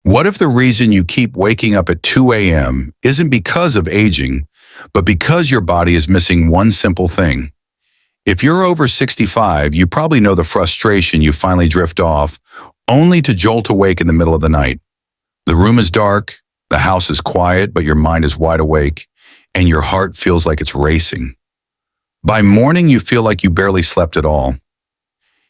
What if the reason you keep waking up at 2 a.m. isn't because of aging, but because your body is missing one simple thing? If you're over 65, you probably know the frustration you finally drift off, only to jolt awake in the middle of the night. The room is dark, the house is quiet, but your mind is wide awake, and your heart feels like it's racing. By morning, you feel like you barely slept at all.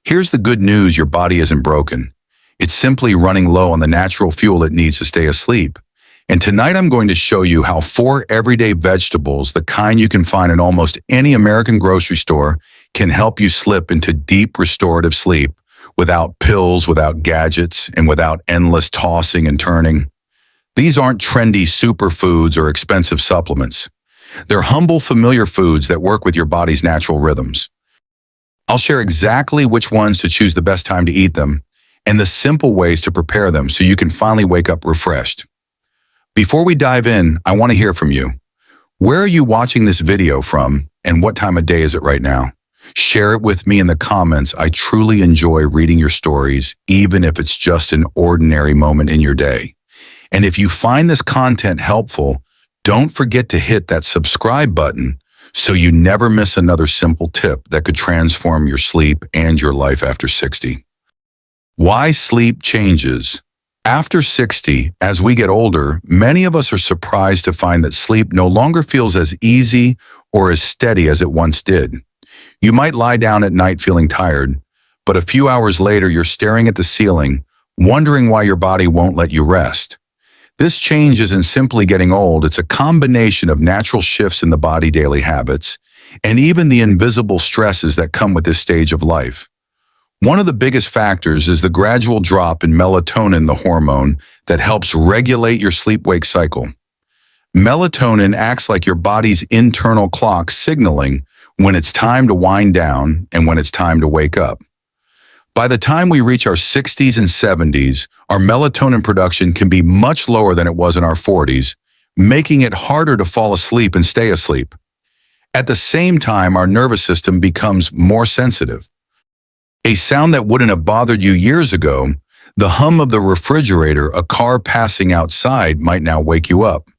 Here's the good news: your body isn't broken. It's simply running low on the natural fuel it needs to stay asleep. And tonight I'm going to show you how 4 everyday vegetables, the kind you can find in almost any American grocery store, can help you slip into deep restorative sleep without pills, without gadgets, and without endless tossing and turning. These aren't trendy superfoods or expensive supplements. They're humble, familiar foods that work with your body's natural rhythms. I'll share exactly which ones to choose the best time to eat them, and the simple ways to prepare them so you can finally wake up refreshed. Before we dive in, I want to hear from you. Where are you watching this video from, and what time of day is it right now? Share it with me in the comments. I truly enjoy reading your stories, even if it's just an ordinary moment in your day. And if you find this content helpful, don't forget to hit that subscribe button so you never miss another simple tip that could transform your sleep and your life after 60. Why sleep changes. After 60, as we get older, many of us are surprised to find that sleep no longer feels as easy or as steady as it once did. You might lie down at night feeling tired, but a few hours later you're staring at the ceiling, wondering why your body won't let you rest. This change isn't simply getting old, it's a combination of natural shifts in the body daily habits, and even the invisible stresses that come with this stage of life. One of the biggest factors is the gradual drop in melatonin, the hormone that helps regulate your sleep-wake cycle. Melatonin acts like your body's internal clock, signaling when it's time to wind down and when it's time to wake up. By the time we reach our 60s and 70s, our melatonin production can be much lower than it was in our 40s, making it harder to fall asleep and stay asleep. At the same time, our nervous system becomes more sensitive. A sound that wouldn't have bothered you years ago, the hum of the refrigerator, a car passing outside, might now wake you up.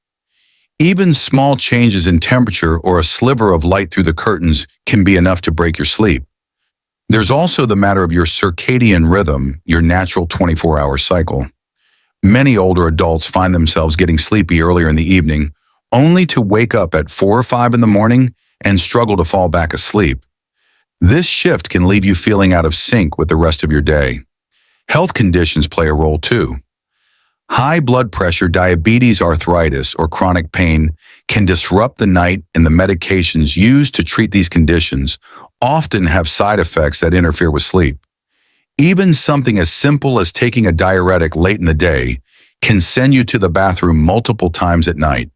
Even small changes in temperature or a sliver of light through the curtains can be enough to break your sleep. There's also the matter of your circadian rhythm, your natural 24-hour cycle. Many older adults find themselves getting sleepy earlier in the evening, only to wake up at 4 or 5 in the morning and struggle to fall back asleep. This shift can leave you feeling out of sync with the rest of your day. Health conditions play a role too. High blood pressure, diabetes, arthritis, or chronic pain can disrupt the night, and the medications used to treat these conditions often have side effects that interfere with sleep. Even something as simple as taking a diuretic late in the day can send you to the bathroom multiple times at night.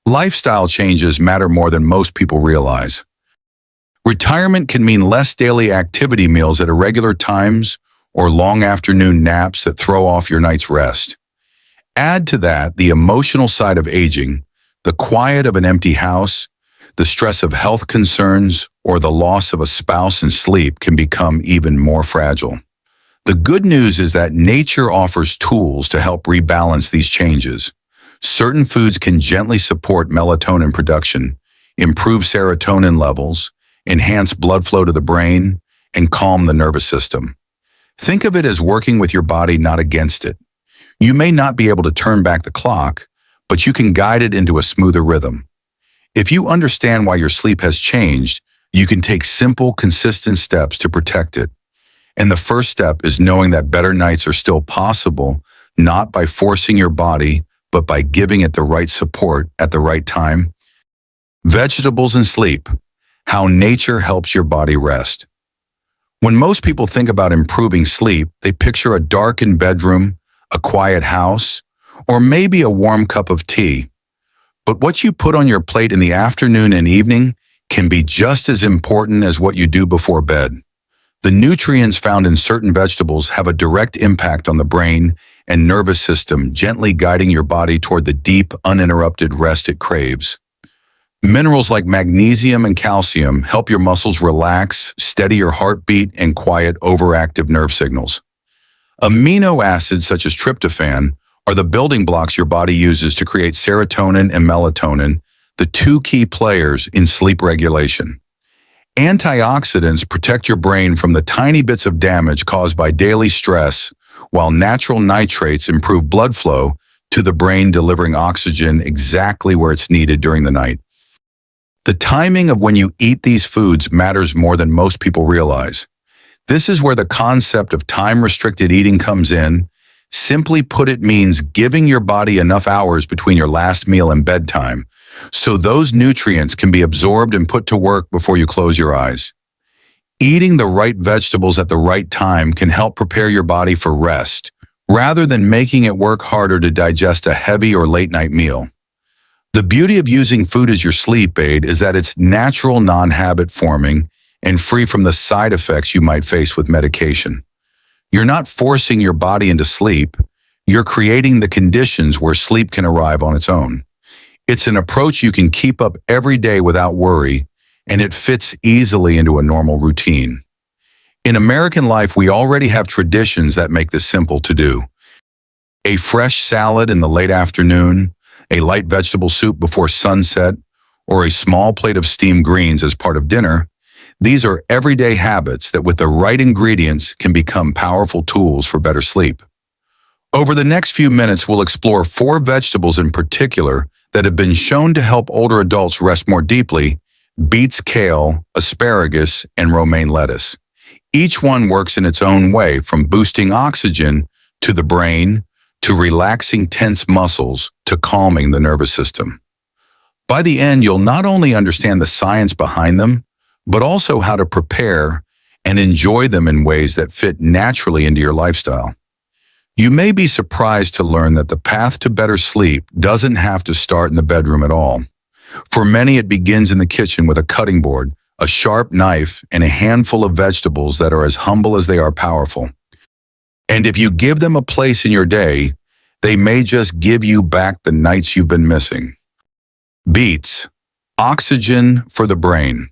Lifestyle changes matter more than most people realize. Retirement can mean less daily activity meals at irregular times or long afternoon naps that throw off your night's rest. Add to that the emotional side of aging, the quiet of an empty house, the stress of health concerns, or the loss of a spouse, and sleep can become even more fragile. The good news is that nature offers tools to help rebalance these changes. Certain foods can gently support melatonin production, improve serotonin levels, enhance blood flow to the brain, and calm the nervous system. Think of it as working with your body, not against it. You may not be able to turn back the clock, but you can guide it into a smoother rhythm. If you understand why your sleep has changed, you can take simple, consistent steps to protect it. And the first step is knowing that better nights are still possible, not by forcing your body, but by giving it the right support at the right time. Vegetables and sleep. How nature helps your body rest. When most people think about improving sleep, they picture a darkened bedroom, a quiet house, or maybe a warm cup of tea. But what you put on your plate in the afternoon and evening can be just as important as what you do before bed. The nutrients found in certain vegetables have a direct impact on the brain and nervous system, gently guiding your body toward the deep, uninterrupted rest it craves. Minerals like magnesium and calcium help your muscles relax, steady your heartbeat, and quiet overactive nerve signals. Amino acids such as tryptophan, are the building blocks your body uses to create serotonin and melatonin, the two key players in sleep regulation. Antioxidants protect your brain from the tiny bits of damage caused by daily stress, while natural nitrates improve blood flow to the brain, delivering oxygen exactly where it's needed during the night. The timing of when you eat these foods matters more than most people realize. This is where the concept of time-restricted eating comes in. Simply put, it means giving your body enough hours between your last meal and bedtime, so those nutrients can be absorbed and put to work before you close your eyes. Eating the right vegetables at the right time can help prepare your body for rest, rather than making it work harder to digest a heavy or late-night meal. The beauty of using food as your sleep aid is that it's natural, non-habit forming, and free from the side effects you might face with medication. You're not forcing your body into sleep, you're creating the conditions where sleep can arrive on its own. It's an approach you can keep up every day without worry, and it fits easily into a normal routine. In American life, we already have traditions that make this simple to do. A fresh salad in the late afternoon, a light vegetable soup before sunset, or a small plate of steamed greens as part of dinner. These are everyday habits that, with the right ingredients, can become powerful tools for better sleep. Over the next few minutes, we'll explore 4 vegetables in particular that have been shown to help older adults rest more deeply: beets, kale, asparagus, and romaine lettuce. Each one works in its own way, from boosting oxygen to the brain, to relaxing tense muscles, to calming the nervous system. By the end, you'll not only understand the science behind them, but also how to prepare and enjoy them in ways that fit naturally into your lifestyle. You may be surprised to learn that the path to better sleep doesn't have to start in the bedroom at all. For many, it begins in the kitchen with a cutting board, a sharp knife, and a handful of vegetables that are as humble as they are powerful. And if you give them a place in your day, they may just give you back the nights you've been missing. Beets, oxygen for the brain.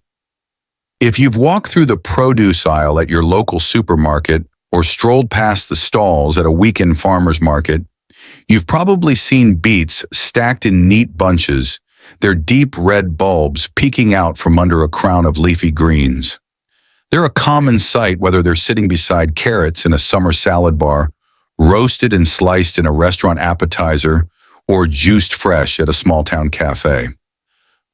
If you've walked through the produce aisle at your local supermarket or strolled past the stalls at a weekend farmer's market, you've probably seen beets stacked in neat bunches, their deep red bulbs peeking out from under a crown of leafy greens. They're a common sight whether they're sitting beside carrots in a summer salad bar, roasted and sliced in a restaurant appetizer, or juiced fresh at a small-town cafe.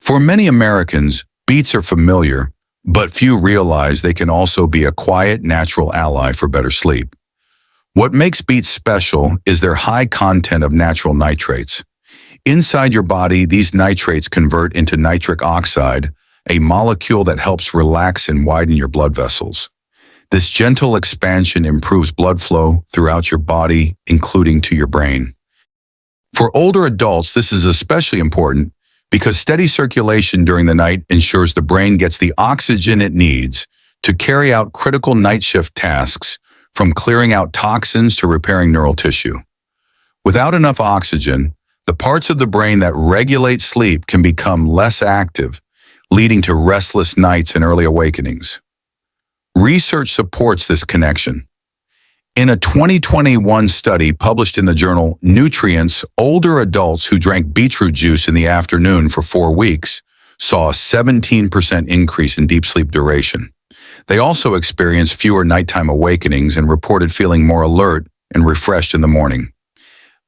For many Americans, beets are familiar, but few realize they can also be a quiet, natural ally for better sleep. What makes beets special is their high content of natural nitrates. Inside your body, these nitrates convert into nitric oxide, a molecule that helps relax and widen your blood vessels. This gentle expansion improves blood flow throughout your body, including to your brain. For older adults, this is especially important because steady circulation during the night ensures the brain gets the oxygen it needs to carry out critical night shift tasks, from clearing out toxins to repairing neural tissue. Without enough oxygen, the parts of the brain that regulate sleep can become less active, leading to restless nights and early awakenings. Research supports this connection. In a 2021 study published in the journal Nutrients, older adults who drank beetroot juice in the afternoon for 4 weeks saw a 17% increase in deep sleep duration. They also experienced fewer nighttime awakenings and reported feeling more alert and refreshed in the morning.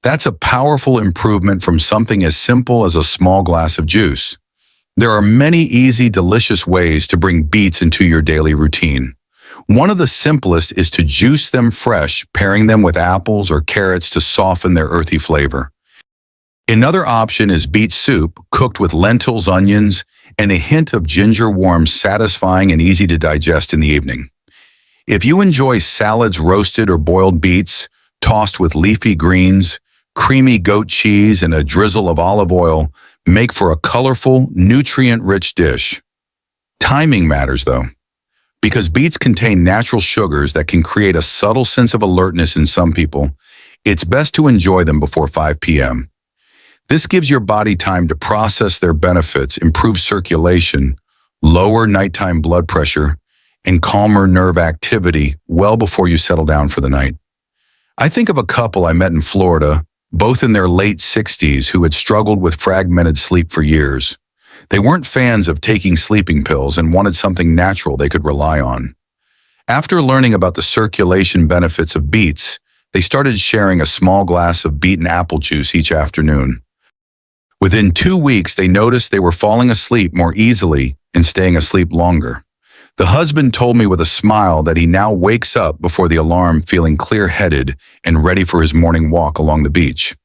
That's a powerful improvement from something as simple as a small glass of juice. There are many easy, delicious ways to bring beets into your daily routine. One of the simplest is to juice them fresh, pairing them with apples or carrots to soften their earthy flavor. Another option is beet soup, cooked with lentils, onions, and a hint of ginger, warm, satisfying, and easy to digest in the evening. If you enjoy salads, roasted or boiled beets, tossed with leafy greens, creamy goat cheese, and a drizzle of olive oil, make for a colorful, nutrient-rich dish. Timing matters, though. Because beets contain natural sugars that can create a subtle sense of alertness in some people, it's best to enjoy them before 5 p.m. This gives your body time to process their benefits, improve circulation, lower nighttime blood pressure, and calmer nerve activity well before you settle down for the night. I think of a couple I met in Florida both in their late 60s, who had struggled with fragmented sleep for years. They weren't fans of taking sleeping pills and wanted something natural they could rely on. After learning about the circulation benefits of beets, they started sharing a small glass of beet and apple juice each afternoon. Within 2 weeks, they noticed they were falling asleep more easily and staying asleep longer. The husband told me with a smile that he now wakes up before the alarm feeling clear-headed and ready for his morning walk along the beach.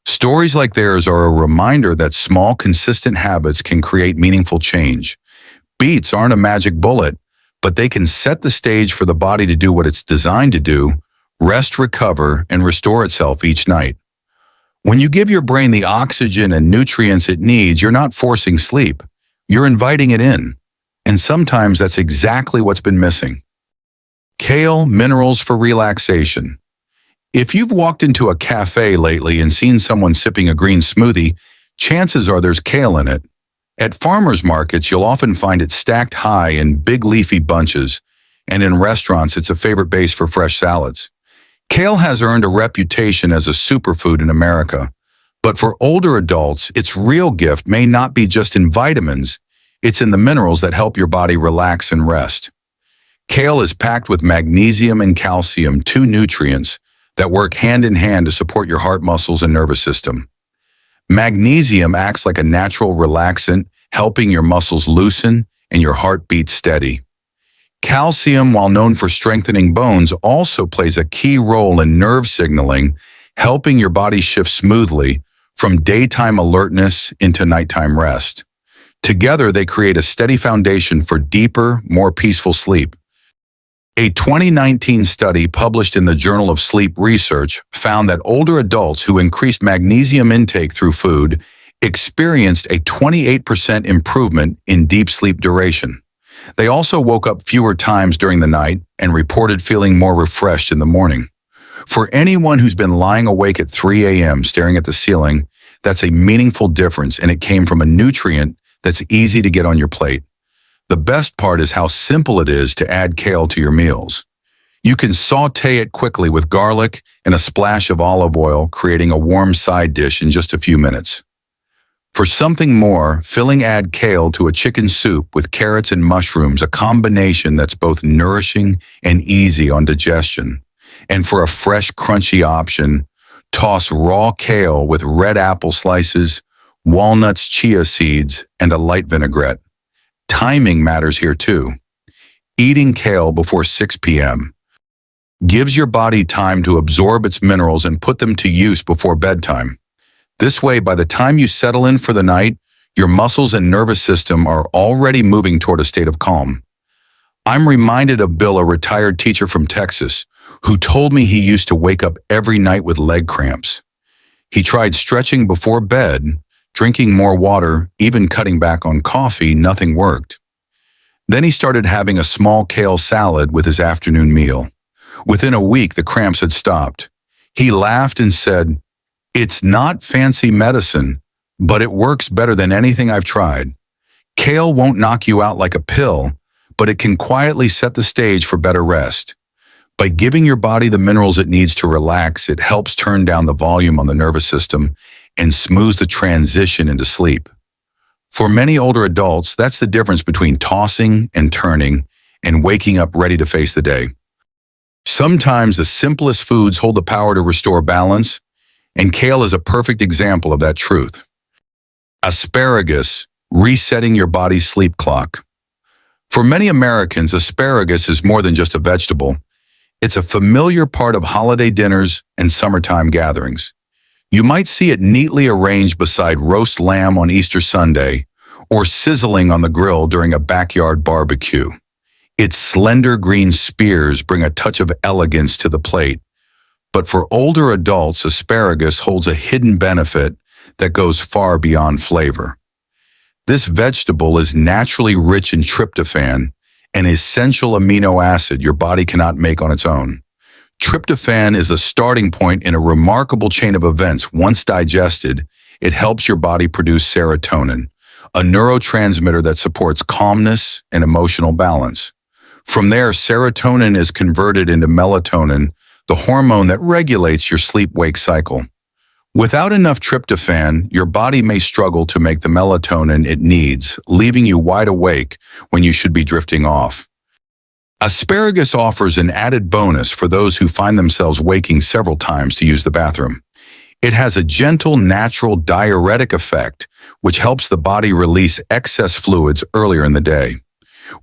Stories like theirs are a reminder that small, consistent habits can create meaningful change. Beets aren't a magic bullet, but they can set the stage for the body to do what it's designed to do: rest, recover, and restore itself each night. When you give your brain the oxygen and nutrients it needs, you're not forcing sleep. You're inviting it in. And sometimes that's exactly what's been missing. Kale, minerals for relaxation. If you've walked into a cafe lately and seen someone sipping a green smoothie, chances are there's kale in it. At farmers markets, you'll often find it stacked high in big leafy bunches, and in restaurants, it's a favorite base for fresh salads. Kale has earned a reputation as a superfood in America, but for older adults, its real gift may not be just in vitamins, it's in the minerals that help your body relax and rest. Kale is packed with magnesium and calcium, two nutrients that work hand in hand to support your heart muscles and nervous system. Magnesium acts like a natural relaxant, helping your muscles loosen and your heart beat steady. Calcium, while known for strengthening bones, also plays a key role in nerve signaling, helping your body shift smoothly from daytime alertness into nighttime rest. Together, they create a steady foundation for deeper, more peaceful sleep. A 2019 study published in the Journal of Sleep Research found that older adults who increased magnesium intake through food experienced a 28% improvement in deep sleep duration. They also woke up fewer times during the night and reported feeling more refreshed in the morning. For anyone who's been lying awake at 3 a.m. staring at the ceiling, that's a meaningful difference, and it came from a nutrient that's easy to get on your plate. The best part is how simple it is to add kale to your meals. You can saute it quickly with garlic and a splash of olive oil, creating a warm side dish in just a few minutes. For something more, add kale to a chicken soup with carrots and mushrooms, a combination that's both nourishing and easy on digestion. And for a fresh, crunchy option, toss raw kale with red apple slices, walnuts, chia seeds, and a light vinaigrette. Timing matters here too. Eating kale before 6 p.m. gives your body time to absorb its minerals and put them to use before bedtime. This way, by the time you settle in for the night, your muscles and nervous system are already moving toward a state of calm. I'm reminded of Bill, a retired teacher from Texas, who told me he used to wake up every night with leg cramps. He tried stretching before bed, drinking more water, even cutting back on coffee. Nothing worked. Then he started having a small kale salad with his afternoon meal. Within a week, the cramps had stopped. He laughed and said, "It's not fancy medicine, but it works better than anything I've tried." Kale won't knock you out like a pill, but it can quietly set the stage for better rest. By giving your body the minerals it needs to relax, it helps turn down the volume on the nervous system and smooths the transition into sleep. For many older adults, that's the difference between tossing and turning and waking up ready to face the day. Sometimes the simplest foods hold the power to restore balance, and kale is a perfect example of that truth. Asparagus, resetting your body's sleep clock. For many Americans, asparagus is more than just a vegetable. It's a familiar part of holiday dinners and summertime gatherings. You might see it neatly arranged beside roast lamb on Easter Sunday or sizzling on the grill during a backyard barbecue. Its slender green spears bring a touch of elegance to the plate. But for older adults, asparagus holds a hidden benefit that goes far beyond flavor. This vegetable is naturally rich in tryptophan, an essential amino acid your body cannot make on its own. Tryptophan is the starting point in a remarkable chain of events. Once digested, it helps your body produce serotonin, a neurotransmitter that supports calmness and emotional balance. From there, serotonin is converted into melatonin, the hormone that regulates your sleep-wake cycle. Without enough tryptophan, your body may struggle to make the melatonin it needs, leaving you wide awake when you should be drifting off. Asparagus offers an added bonus for those who find themselves waking several times to use the bathroom. It has a gentle, natural diuretic effect, which helps the body release excess fluids earlier in the day.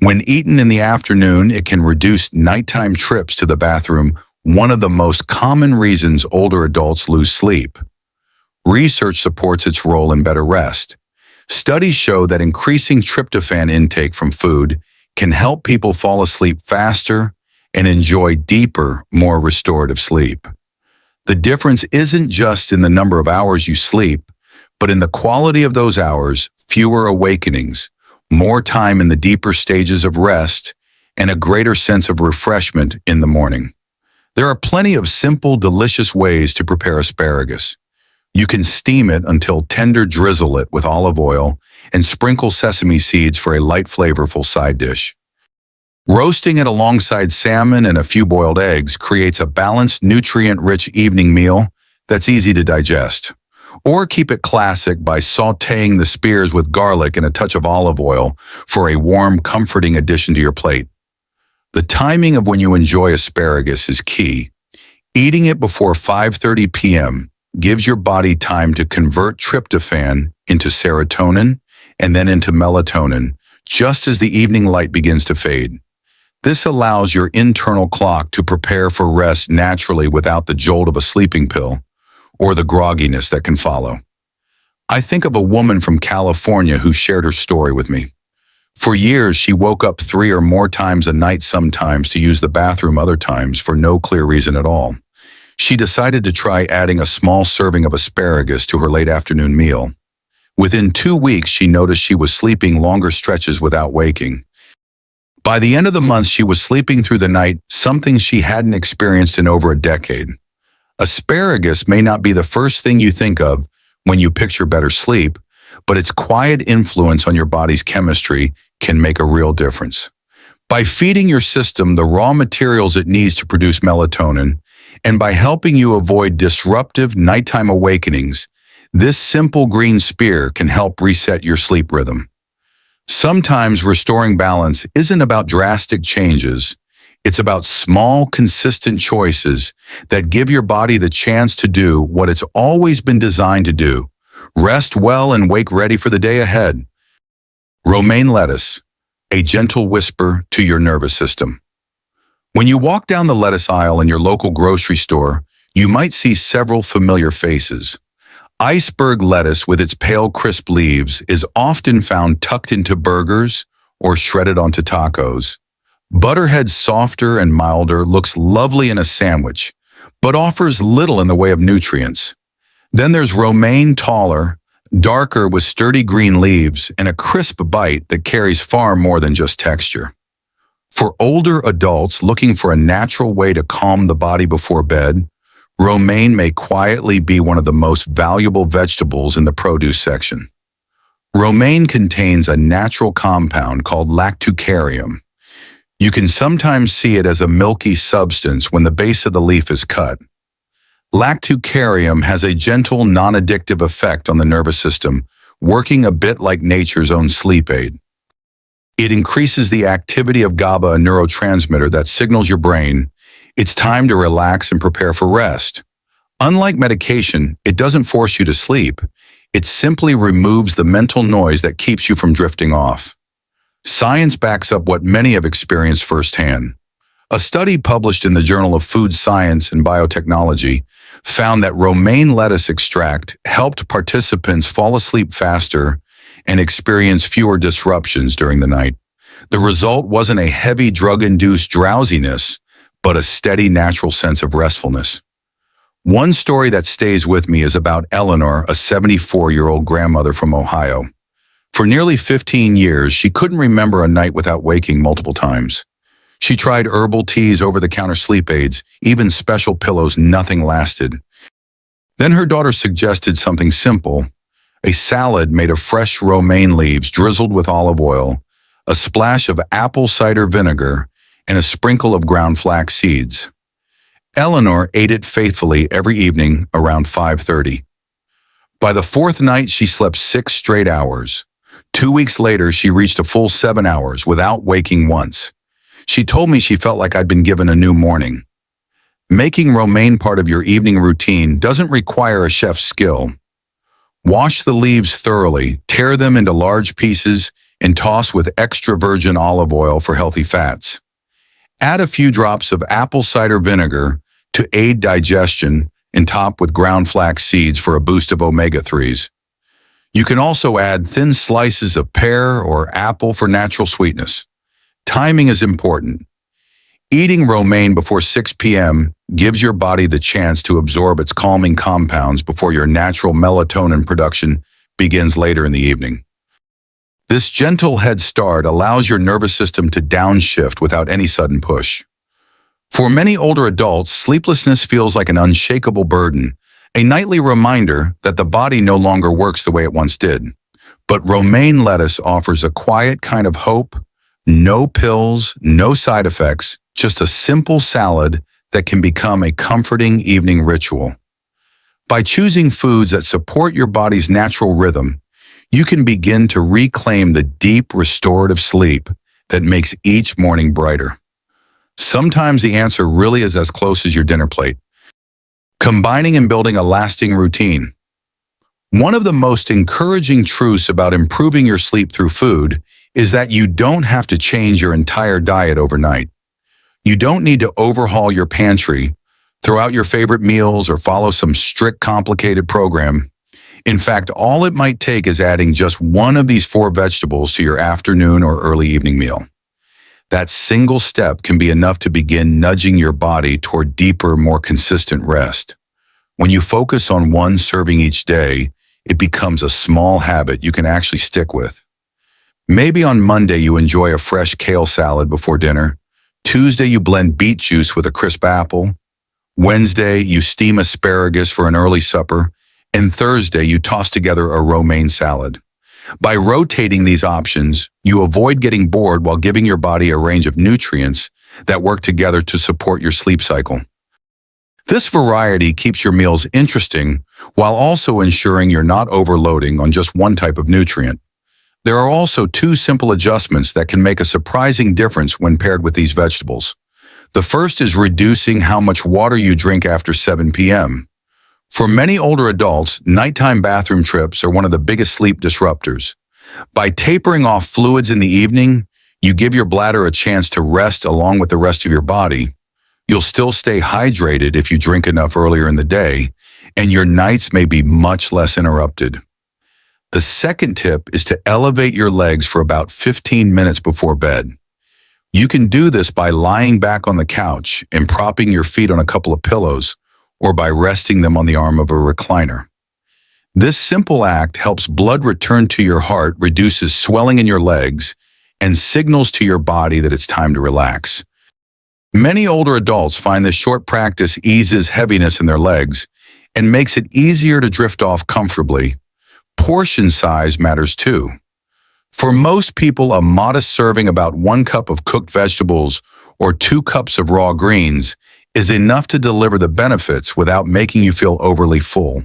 When eaten in the afternoon, it can reduce nighttime trips to the bathroom, one of the most common reasons older adults lose sleep. Research supports its role in better rest. Studies show that increasing tryptophan intake from food can help people fall asleep faster and enjoy deeper, more restorative sleep. The difference isn't just in the number of hours you sleep, but in the quality of those hours, fewer awakenings, more time in the deeper stages of rest, and a greater sense of refreshment in the morning. There are plenty of simple, delicious ways to prepare asparagus. You can steam it until tender, drizzle it with olive oil, and sprinkle sesame seeds for a light, flavorful side dish. Roasting it alongside salmon and a few boiled eggs creates a balanced, nutrient-rich evening meal that's easy to digest. Or keep it classic by sautéing the spears with garlic and a touch of olive oil for a warm, comforting addition to your plate. The timing of when you enjoy asparagus is key. Eating it before 5:30 p.m. gives your body time to convert tryptophan into serotonin and then into melatonin, just as the evening light begins to fade. This allows your internal clock to prepare for rest naturally without the jolt of a sleeping pill or the grogginess that can follow. I think of a woman from California who shared her story with me. For years, she woke up 3 or more times a night sometimes to use the bathroom other times for no clear reason at all. She decided to try adding a small serving of asparagus to her late afternoon meal. Within 2 weeks, she noticed she was sleeping longer stretches without waking. By the end of the month, she was sleeping through the night, something she hadn't experienced in over a decade. Asparagus may not be the first thing you think of when you picture better sleep, but its quiet influence on your body's chemistry can make a real difference. By feeding your system the raw materials it needs to produce melatonin, and by helping you avoid disruptive nighttime awakenings, this simple green spear can help reset your sleep rhythm. Sometimes restoring balance isn't about drastic changes. It's about small, consistent choices that give your body the chance to do what it's always been designed to do: rest well and wake ready for the day ahead. Romaine lettuce, a gentle whisper to your nervous system. When you walk down the lettuce aisle in your local grocery store, you might see several familiar faces. Iceberg lettuce with its pale, crisp leaves is often found tucked into burgers or shredded onto tacos. Butterhead, softer and milder, looks lovely in a sandwich, but offers little in the way of nutrients. Then there's romaine, taller, darker with sturdy green leaves and a crisp bite that carries far more than just texture. For older adults looking for a natural way to calm the body before bed, romaine may quietly be one of the most valuable vegetables in the produce section. Romaine contains a natural compound called lactucarium. You can sometimes see it as a milky substance when the base of the leaf is cut. Lactucarium has a gentle, non-addictive effect on the nervous system, working a bit like nature's own sleep aid. It increases the activity of GABA, a neurotransmitter that signals your brain it's time to relax and prepare for rest. Unlike medication, it doesn't force you to sleep. It simply removes the mental noise that keeps you from drifting off. Science backs up what many have experienced firsthand. A study published in the Journal of Food Science and Biotechnology found that romaine lettuce extract helped participants fall asleep faster and experience fewer disruptions during the night. The result wasn't a heavy drug-induced drowsiness, but a steady, natural sense of restfulness. One story that stays with me is about Eleanor, a 74-year-old grandmother from Ohio. For nearly 15 years, she couldn't remember a night without waking multiple times. She tried herbal teas, over-the-counter sleep aids, even special pillows. Nothing lasted. Then her daughter suggested something simple: a salad made of fresh romaine leaves drizzled with olive oil, a splash of apple cider vinegar, and a sprinkle of ground flax seeds. Eleanor ate it faithfully every evening around 5:30. By the fourth night, she slept 6 straight hours. 2 weeks later, she reached a full 7 hours without waking once. She told me she felt like I'd been given a new morning. Making romaine part of your evening routine doesn't require a chef's skill. Wash the leaves thoroughly, tear them into large pieces, and toss with extra virgin olive oil for healthy fats. Add a few drops of apple cider vinegar to aid digestion and top with ground flax seeds for a boost of omega-3s. You can also add thin slices of pear or apple for natural sweetness. Timing is important. Eating romaine before 6 p.m. gives your body the chance to absorb its calming compounds before your natural melatonin production begins later in the evening. This gentle head start allows your nervous system to downshift without any sudden push. For many older adults, sleeplessness feels like an unshakable burden, a nightly reminder that the body no longer works the way it once did. But romaine lettuce offers a quiet kind of hope, no pills, no side effects, just a simple salad that can become a comforting evening ritual. By choosing foods that support your body's natural rhythm, you can begin to reclaim the deep restorative sleep that makes each morning brighter. Sometimes the answer really is as close as your dinner plate. Combining and building a lasting routine. One of the most encouraging truths about improving your sleep through food is that you don't have to change your entire diet overnight. You don't need to overhaul your pantry, throw out your favorite meals, or follow some strict, complicated program. In fact, all it might take is adding just one of these 4 vegetables to your afternoon or early evening meal. That single step can be enough to begin nudging your body toward deeper, more consistent rest. When you focus on one serving each day, it becomes a small habit you can actually stick with. Maybe on Monday you enjoy a fresh kale salad before dinner. Tuesday you blend beet juice with a crisp apple. Wednesday you steam asparagus for an early supper. And Thursday you toss together a romaine salad. By rotating these options, you avoid getting bored while giving your body a range of nutrients that work together to support your sleep cycle. This variety keeps your meals interesting while also ensuring you're not overloading on just one type of nutrient. There are also 2 simple adjustments that can make a surprising difference when paired with these vegetables. The first is reducing how much water you drink after 7 p.m. For many older adults, nighttime bathroom trips are one of the biggest sleep disruptors. By tapering off fluids in the evening, you give your bladder a chance to rest along with the rest of your body. You'll still stay hydrated if you drink enough earlier in the day, and your nights may be much less interrupted. The second tip is to elevate your legs for about 15 minutes before bed. You can do this by lying back on the couch and propping your feet on a couple of pillows, or by resting them on the arm of a recliner. This simple act helps blood return to your heart, reduces swelling in your legs, and signals to your body that it's time to relax. Many older adults find this short practice eases heaviness in their legs and makes it easier to drift off comfortably. Portion size matters too. For most people, a modest serving, about 1 cup of cooked vegetables or 2 cups of raw greens, is enough to deliver the benefits without making you feel overly full.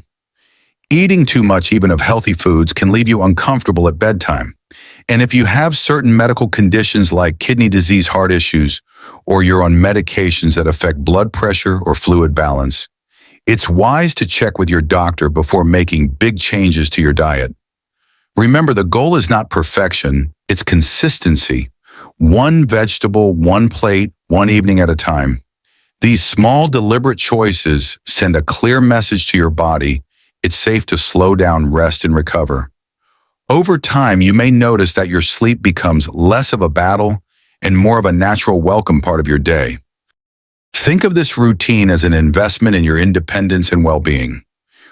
Eating too much even of healthy foods can leave you uncomfortable at bedtime. And if you have certain medical conditions like kidney disease, heart issues, or you're on medications that affect blood pressure or fluid balance, it's wise to check with your doctor before making big changes to your diet. Remember, the goal is not perfection, it's consistency. 1 vegetable, 1 plate, 1 evening at a time. These small, deliberate choices send a clear message to your body. It's safe to slow down, rest, and recover. Over time, you may notice that your sleep becomes less of a battle and more of a natural welcome part of your day. Think of this routine as an investment in your independence and well-being.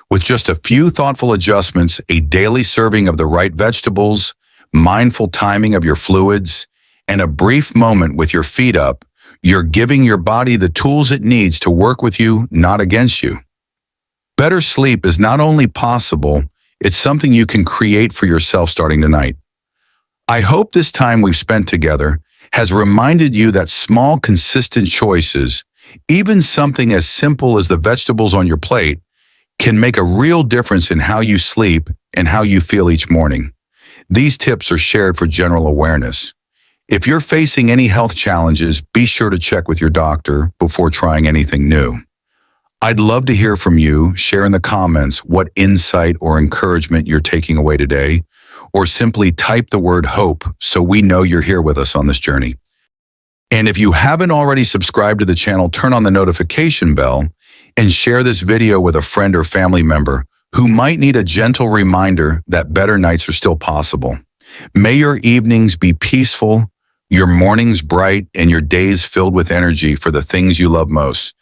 With just a few thoughtful adjustments, a daily serving of the right vegetables, mindful timing of your fluids, and a brief moment with your feet up, you're giving your body the tools it needs to work with you, not against you. Better sleep is not only possible, it's something you can create for yourself starting tonight. I hope this time we've spent together has reminded you that small, consistent choices, even something as simple as the vegetables on your plate, can make a real difference in how you sleep and how you feel each morning. These tips are shared for general awareness. If you're facing any health challenges, be sure to check with your doctor before trying anything new. I'd love to hear from you. Share in the comments what insight or encouragement you're taking away today, or simply type the word hope so we know you're here with us on this journey. And if you haven't already subscribed to the channel, turn on the notification bell and share this video with a friend or family member who might need a gentle reminder that better nights are still possible. May your evenings be peaceful, your mornings bright, and your days filled with energy for the things you love most.